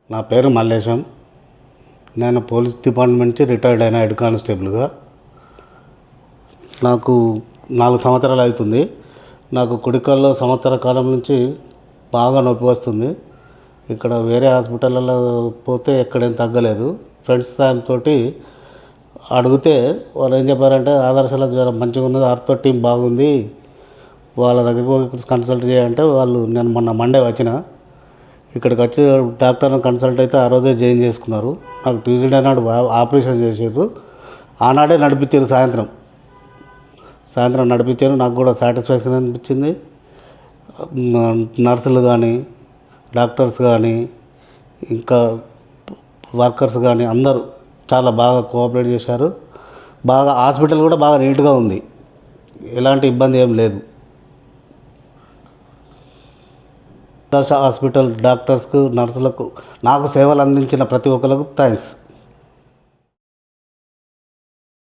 నా పేరు మల్లేశం. నేను పోలీస్ డిపార్ట్మెంట్ నుంచి రిటైర్డ్ అయిన హెడ్ కానిస్టేబుల్గా. నాకు 4 సంవత్సరాలు అవుతుంది. నాకు కుడికాల్లో సంవత్సర కాలం నుంచి బాగా నొప్పి వస్తుంది. ఇక్కడ వేరే హాస్పిటల్లో పోతే ఎక్కడేం తగ్గలేదు. ఫ్రెండ్స్ సాయంతో అడిగితే వాళ్ళు ఏం చెప్పారంటే ఆదర్శాల జ్వరం మంచిగా ఉన్నది, ఆర్థో టీం బాగుంది, వాళ్ళ దగ్గరికి పోయి కన్సల్ట్ చేయాలంటే నేను మొన్న మండే వచ్చిన ఇక్కడికి వచ్చి డాక్టర్ని కన్సల్ట్ అయితే ఆ రోజే జాయిన్ చేసుకున్నారు. నాకు ట్యూస్డే నాడు ఆపరేషన్ చేసారు. ఆనాడే నడిపించారు. సాయంత్రం నడిపించారు. నాకు కూడా సాటిస్ఫాక్షన్ అనిపించింది. నర్సులు కానీ, డాక్టర్స్ కానీ, ఇంకా వర్కర్స్ కానీ అందరూ చాలా బాగా కోఆపరేట్ చేశారు. హాస్పిటల్ కూడా బాగా నీట్గా ఉంది. ఎలాంటి ఇబ్బంది ఏం లేదు. హాస్పిటల్ డాక్టర్స్కు, నర్సులకు, నాకు సేవలు అందించిన ప్రతి ఒక్కరికి థ్యాంక్స్.